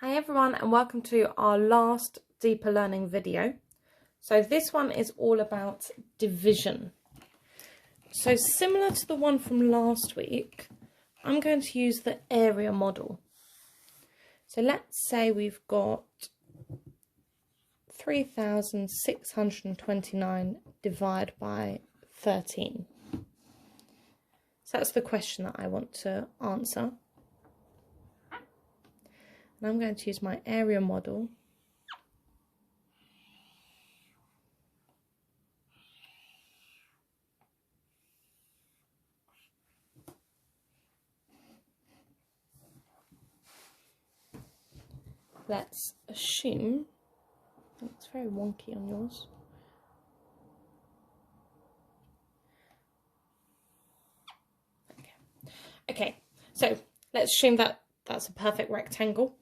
Hi everyone, and welcome to our last deeper learning video. So this one is all about division. So similar to the one from last week, I'm going to use the area model. So let's say we've got 3,629 divided by 13. So that's the question that I want to answer. And I'm going to use my area model let's assume, it's very wonky on yours. Okay, so let's assume that that's a perfect rectangle.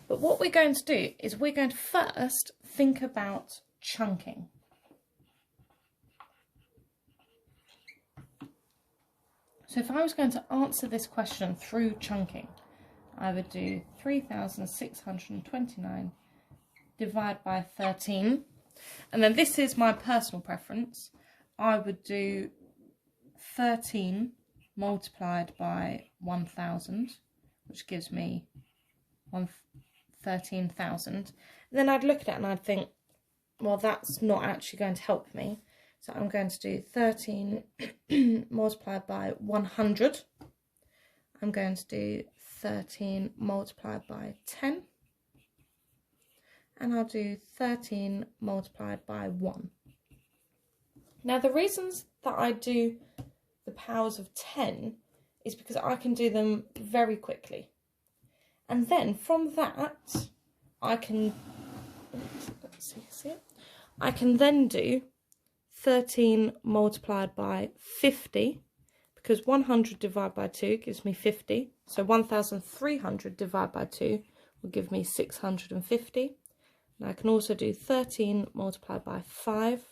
But what we're going to do is we're going to first think about chunking. So if I was going to answer this question through chunking, I would do 3,629 divided by 13. And then this is my personal preference. I would do 13 multiplied by 1,000, which gives me 13,000. Then I'd look at it and I'd think, well, that's not actually going to help me. So I'm going to do 13 multiplied by 100. I'm going to do 13 multiplied by 10. And I'll do 13 multiplied by 1. Now the reasons that I do the powers of 10 is because I can do them very quickly. And then from that, I can then do 13 multiplied by 50, because 100 divided by 2 gives me 50. So 1,300 divided by 2 will give me 650. And I can also do 13 multiplied by 5,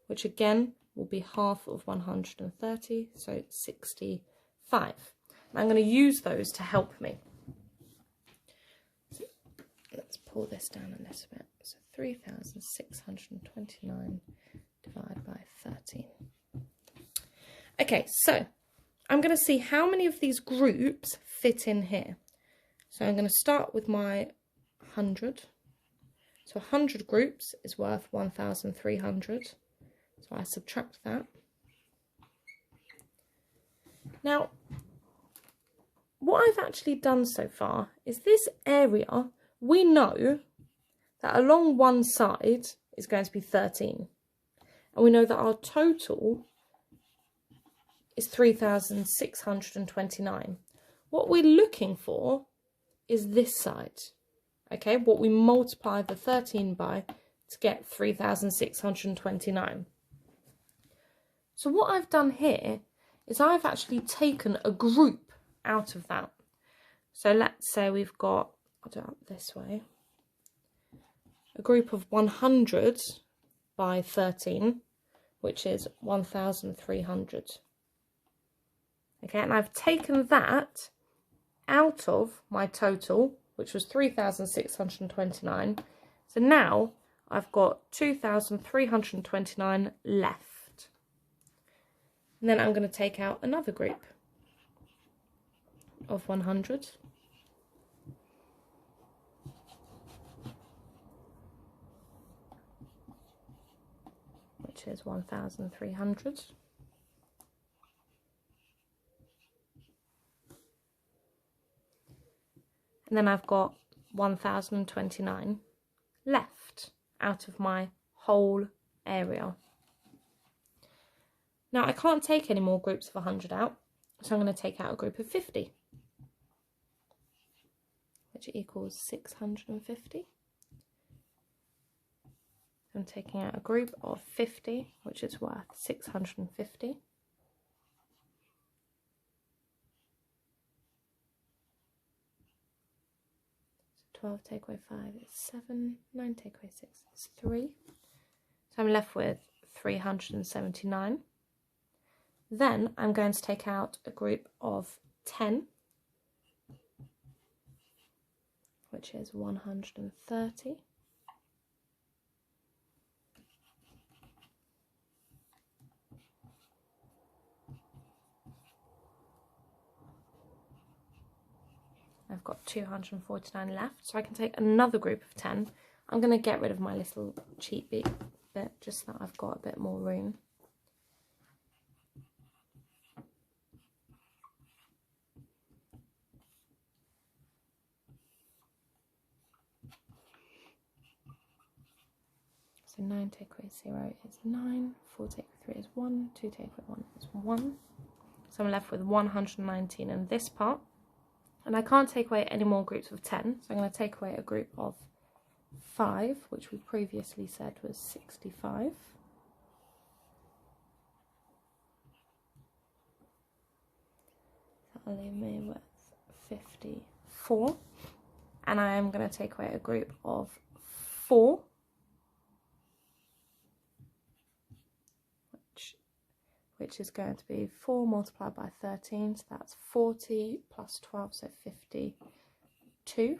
which again will be half of 130, so 65. And I'm going to use those to help me. So let's pull this down a little bit. So 3,629 divided by 13. Okay, so I'm going to see how many of these groups fit in here. So I'm going to start with my 100. So 100 groups is worth 1,300. So I subtract that. Now, what I've actually done so far is this area, we know that along one side is going to be 13. And we know that our total is 3,629. What we're looking for is this side. Okay, what we multiply the 13 by to get 3,629. So what I've done here is I've actually taken a group out of that. So let's say we've got, I'll do it this way, a group of 100 by 13, which is 1,300. Okay, and I've taken that out of my total, which was 3,629. So now I've got 2,329 left. And then I'm going to take out another group of 100. Which is 1,300. And then I've got 1,029 left out of my whole area. Now I can't take any more groups of 100 out, so I'm going to take out a group of 50, which equals 650. I'm taking out a group of 50, which is worth 650. So 12 take away 5 is 7, 9 take away 6 is 3. So I'm left with 379. Then I'm going to take out a group of 10, which is 130. I've got 249 left, so I can take another group of 10. I'm going to get rid of my little cheat bit just so that I've got a bit more room. So 9 take away 0 is 9, 4 take away 3 is 1, 2 take away 1 is 1. So I'm left with 119 in this part. And I can't take away any more groups of 10, so I'm going to take away a group of 5, which we previously said was 65. That'll leave me with 54. And I am going to take away a group of 4, which is going to be 4 multiplied by 13, so that's 40 plus 12, so 52,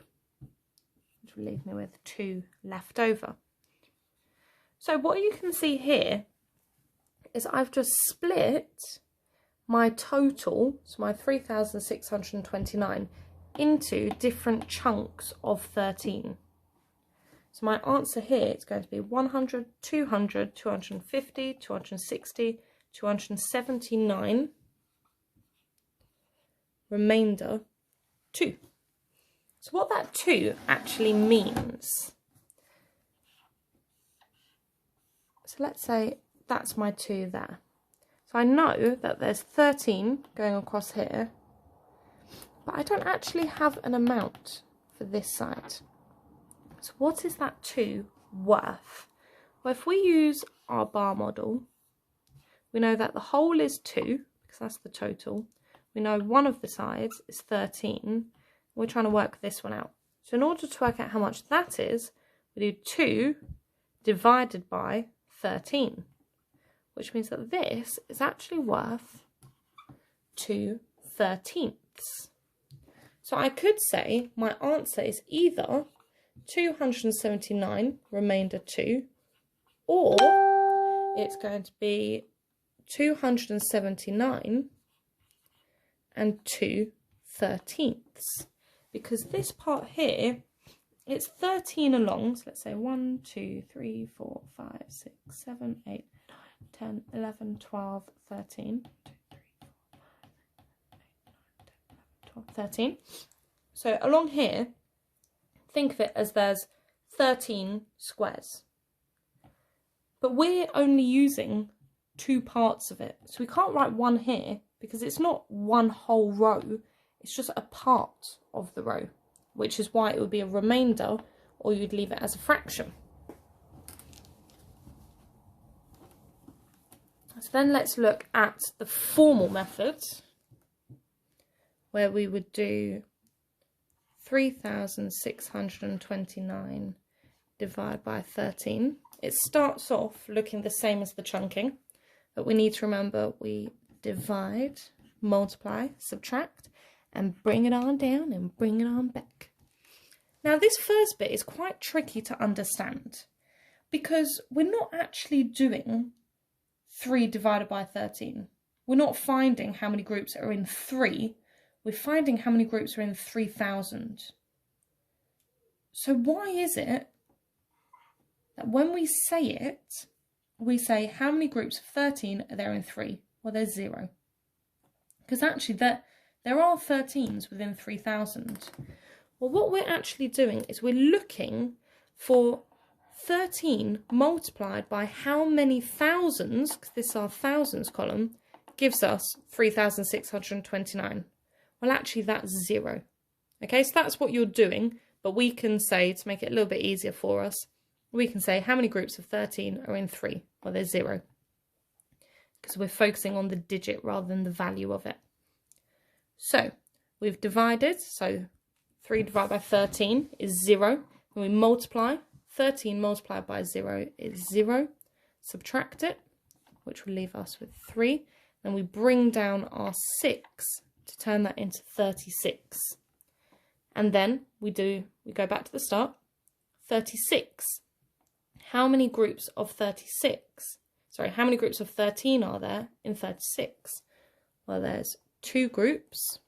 which will leave me with 2 left over. So what you can see here is I've just split my total, so my 3,629, into different chunks of 13. So my answer here is going to be 100, 200, 250, 260, 279, remainder 2. So what that 2 actually means, so let's say that's my 2 there. So I know that there's 13 going across here, but I don't actually have an amount for this side. So what is that 2 worth? Well, if we use our bar model, we know that the whole is 2, because that's the total. We know one of the sides is 13. We're trying to work this one out. So in order to work out how much that is, we do 2 divided by 13, which means that this is actually worth 2/13. So I could say my answer is either 279, remainder 2, or it's going to be 279 and 2/13, because this part here, it's 13 along, so let's say 1, 2, 3, 4, 5, 6, 7, 8, 9, 10, 11, 12, 13, 2, 3, 4, 5, 6, 7, 8, 9, 10, 11, 12, 13. So along here, think of it as there's 13 squares, but we're only using 2 parts of it, so we can't write 1 here because it's not one whole row, it's just a part of the row, which is why it would be a remainder, or you'd leave it as a fraction. So then let's look at the formal method, where we would do 3,629 divided by 13. It starts off looking the same as the chunking, but we need to remember we divide, multiply, subtract, and bring it on down and bring it on back. Now this first bit is quite tricky to understand because we're not actually doing 3 divided by 13. We're not finding how many groups are in 3, we're finding how many groups are in 3,000. So why is it that when we say it, we say how many groups of 13 are there in 3? Well, there's 0. Because actually there are 13s within 3,000. Well, what we're actually doing is we're looking for 13 multiplied by how many thousands, because this is our thousands column, gives us 3,629. Well, actually that's 0. Okay, so that's what you're doing, but we can say, to make it a little bit easier for us, we can say how many groups of 13 are in 3? Well, there's 0. Because we're focusing on the digit rather than the value of it. So we've divided, so 3 divided by 13 is 0. When we multiply, 13 multiplied by 0 is 0. Subtract it, which will leave us with 3. Then we bring down our 6 to turn that into 36. And then we go back to the start. 36. How many groups of 36? Sorry, how many groups of 13 are there in 36? Well, there's 2 groups.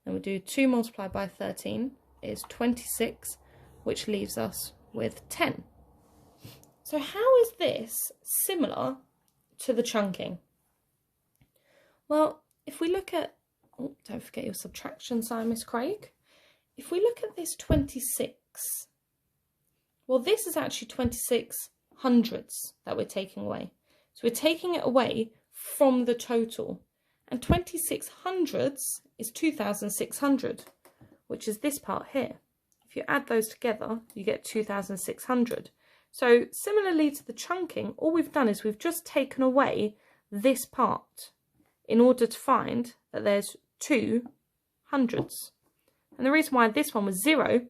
Then we do 2 multiplied by 13 is 26, which leaves us with 10. So how is this similar to the chunking? Well, if we look at, oh, don't forget your subtraction sign, Miss Craig. If we look at this 26, well, this is actually 26 hundredths that we're taking away. So we're taking it away from the total. And 26 hundredths is 2,600, which is this part here. If you add those together, you get 2,600. So similarly to the chunking, all we've done is we've just taken away this part in order to find that there's 2 hundredths. And the reason why this one was 0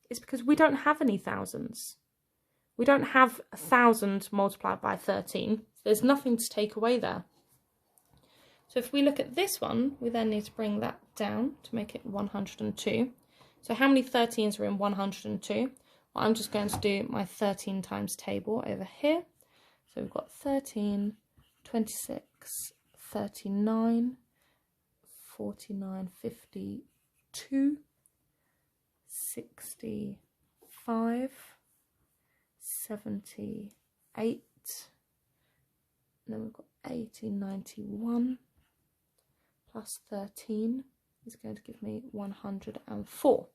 is because we don't have any thousands. We don't have 1,000 multiplied by 13. So there's nothing to take away there. So if we look at this one, we then need to bring that down to make it 102. So how many 13s are in 102? Well, I'm just going to do my 13 times table over here. So we've got 13, 26, 39, 49, 52, 65, 78, and then we've got 80, 91, plus 13 is going to give me 104.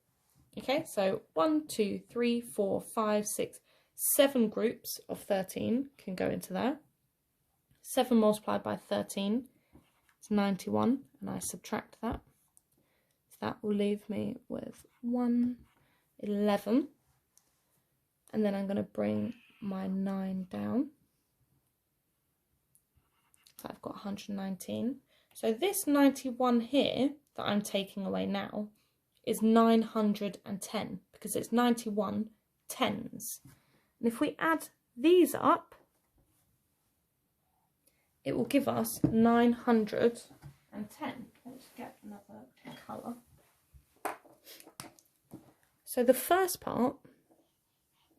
Okay, so 1, 2, 3, 4, 5, 6, 7 groups of 13 can go into there. 7 multiplied by 13 is 91, and I subtract that. So that will leave me with 111. And then I'm going to bring my 9 down. So I've got 119. So this 91 here that I'm taking away now is 910 because it's 91 tens. And if we add these up, it will give us 910. Let's get another colour. So the first part,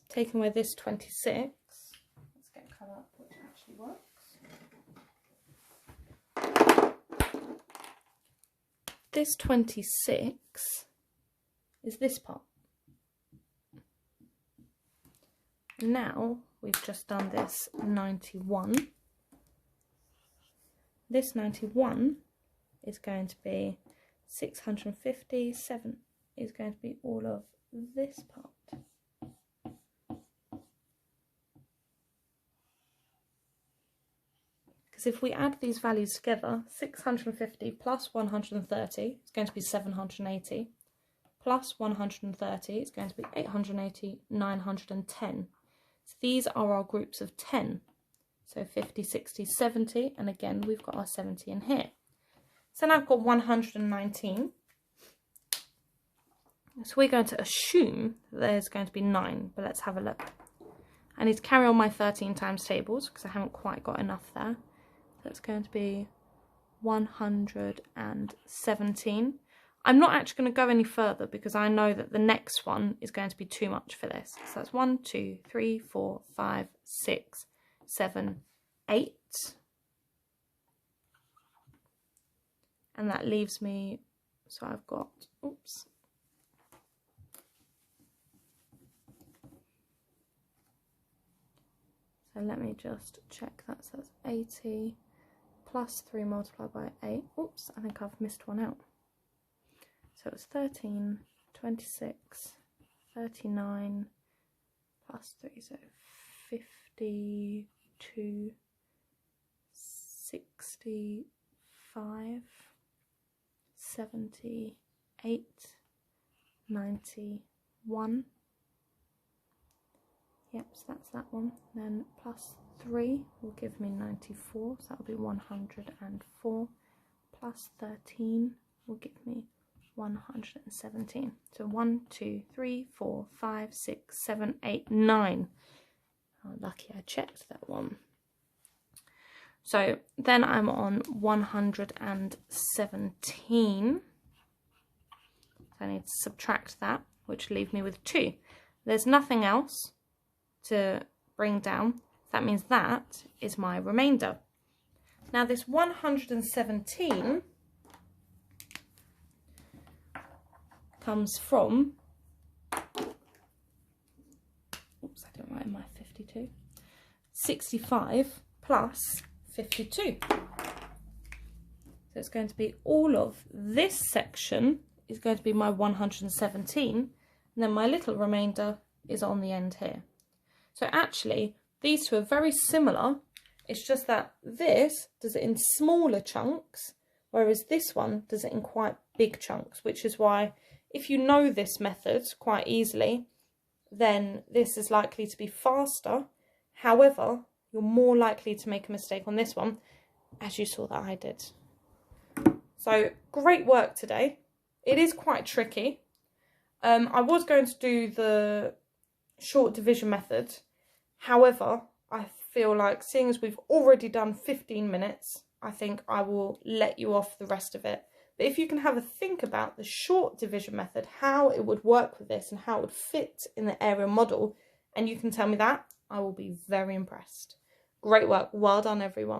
taking away this 26, let's get a colour up which actually works. This 26 is this part. Now we've just done this 91. This 91 is going to be 657 is going to be all of this part. Because if we add these values together, 650 plus 130 is going to be 780, plus 130 is going to be 880, 910. So these are our groups of 10. So 50, 60, 70, and again we've got our 70 in here. So now I've got 119. So we're going to assume that there's going to be 9, but let's have a look. I need to carry on my 13 times tables because I haven't quite got enough there. So it's going to be 117. I'm not actually going to go any further because I know that the next one is going to be too much for this. So that's 1, 2, 3, 4, 5, 6, 7, 8. And that leaves me, so I've got, oops. So let me just check that. So that's 80 plus 3 multiplied by 8. Oops, I think I've missed one out. So it's 13, 26, 39 plus 3, so 52, 65, 78, 91. Yep, so that's that one. Then plus 3 will give me 94, so that'll be 104. Plus 13 will give me 117. So 1, 2, 3, 4, 5, 6, 7, 8, 9. Oh, lucky I checked that one. So then I'm on 117. So So I need to subtract that, which will leave me with 2. There's nothing else to bring down. That means that is my remainder. Now this 117 comes from, oops, I didn't write in my 52, 65 plus 52. So it's going to be all of this section is going to be my 117, and then my little remainder is on the end here. So actually, these two are very similar. It's just that this does it in smaller chunks, whereas this one does it in quite big chunks, which is why if you know this method quite easily, then this is likely to be faster. However, you're more likely to make a mistake on this one, as you saw that I did. So great work today. It is quite tricky. I was going to do the short division method. However, I feel like seeing as we've already done 15 minutes, I think I will let you off the rest of it. But if you can have a think about the short division method, how it would work with this and how it would fit in the area model, and you can tell me that, I will be very impressed. Great work. Well done, everyone.